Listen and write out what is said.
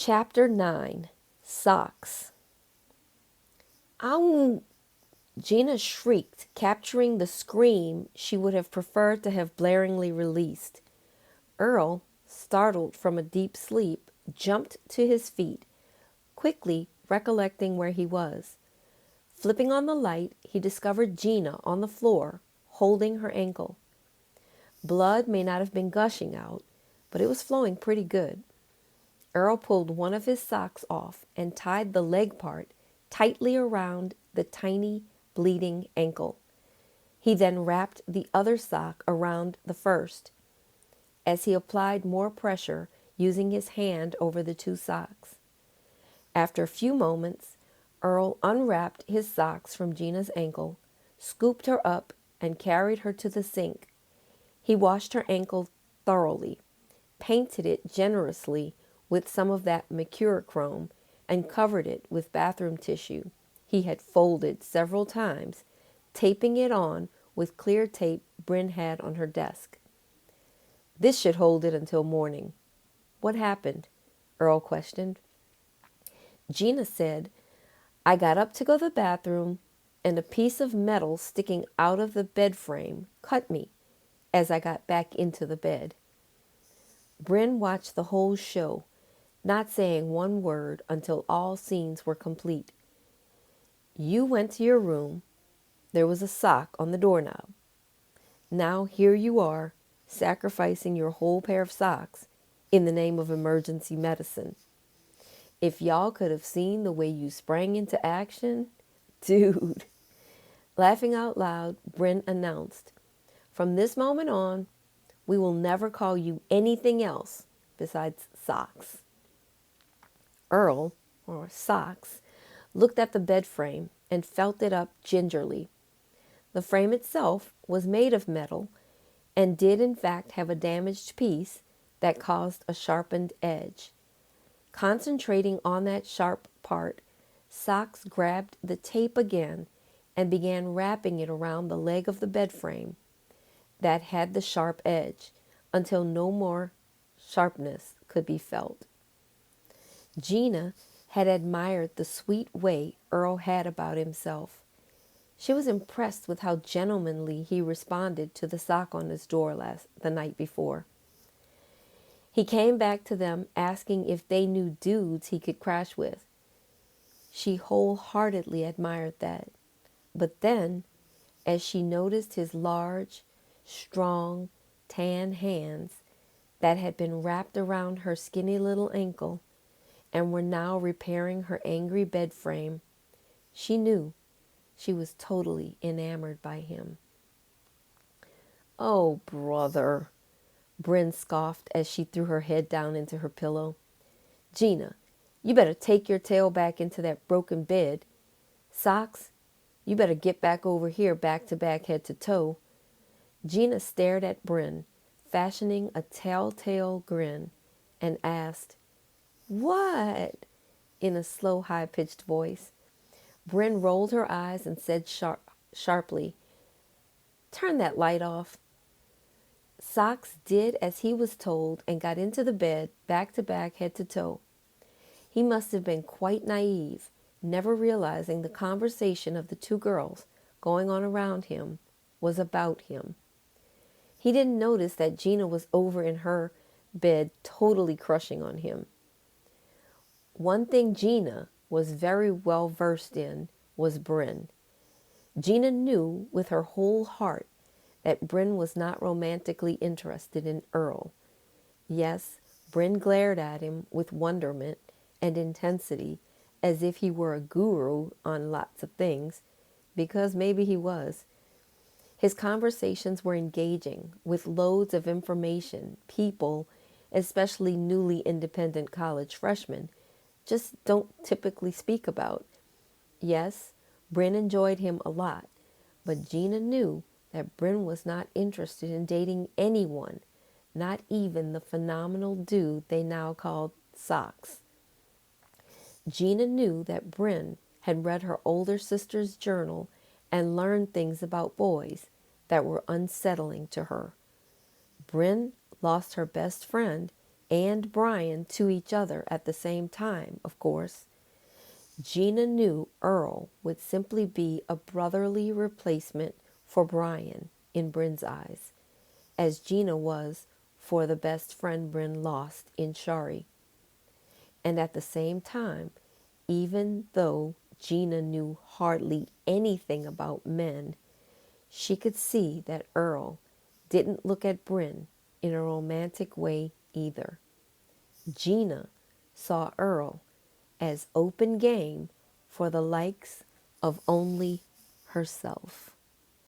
Chapter 9. Socks. Ow! Gina shrieked, capturing the scream she would have preferred to have blaringly released. Earl, startled from a deep sleep, jumped to his feet, quickly recollecting where he was. Flipping on the light, he discovered Gina on the floor, holding her ankle. Blood may not have been gushing out, but it was flowing pretty good. Earl pulled one of his socks off and tied the leg part tightly around the tiny, bleeding ankle. He then wrapped the other sock around the first, as he applied more pressure using his hand over the two socks. After a few moments, Earl unwrapped his socks from Gina's ankle, scooped her up, and carried her to the sink. He washed her ankle thoroughly, painted it generously with some of that mercurochrome, and covered it with bathroom tissue he had folded several times, taping it on with clear tape Bryn had on her desk. This should hold it until morning. What happened? Earl questioned. Gina said, I got up to go to the bathroom, and a piece of metal sticking out of the bed frame cut me as I got back into the bed. Bryn watched the whole show, not saying one word until all scenes were complete. You went to your room. There was a sock on the doorknob. Now here you are, sacrificing your whole pair of socks in the name of emergency medicine. If y'all could have seen the way you sprang into action, dude. Laughing out loud, Bryn announced, from this moment on, we will never call you anything else besides socks. Earl, or Socks, looked at the bed frame and felt it up gingerly. The frame itself was made of metal and did in fact have a damaged piece that caused a sharpened edge. Concentrating on that sharp part, Socks grabbed the tape again and began wrapping it around the leg of the bed frame that had the sharp edge until no more sharpness could be felt. Gina had admired the sweet way Earl had about himself. She was impressed with how gentlemanly he responded to the sock on his door the night before. He came back to them asking if they knew dudes he could crash with. She wholeheartedly admired that. But then, as she noticed his large, strong, tan hands that had been wrapped around her skinny little ankle and were now repairing her angry bed frame, she knew she was totally enamored by him. Oh, brother, Bryn scoffed as she threw her head down into her pillow. Gina, you better take your tail back into that broken bed. Socks, you better get back over here back to back, head to toe. Gina stared at Bryn, fashioning a telltale grin, and asked, What? In a slow, high-pitched voice. Bryn rolled her eyes and said sharply, Turn that light off. Socks did as he was told and got into the bed, back to back, head to toe. He must have been quite naive, never realizing the conversation of the two girls going on around him was about him. He didn't notice that Gina was over in her bed, totally crushing on him. One thing Gina was very well versed in was Bryn. Gina knew with her whole heart that Bryn was not romantically interested in Earl. Yes, Bryn glared at him with wonderment and intensity as if he were a guru on lots of things, because maybe he was. His conversations were engaging, with loads of information people, especially newly independent college freshmen, just don't typically speak about. Yes, Bryn enjoyed him a lot, but Gina knew that Bryn was not interested in dating anyone, not even the phenomenal dude they now called Socks. Gina knew that Bryn had read her older sister's journal and learned things about boys that were unsettling to her. Bryn lost her best friend and Brian to each other at the same time, of course. Gina knew Earl would simply be a brotherly replacement for Brian in Bryn's eyes, as Gina was for the best friend Bryn lost in Shari. And at the same time, even though Gina knew hardly anything about men, she could see that Earl didn't look at Bryn in a romantic way either. Gina saw Earl as open game for the likes of only herself.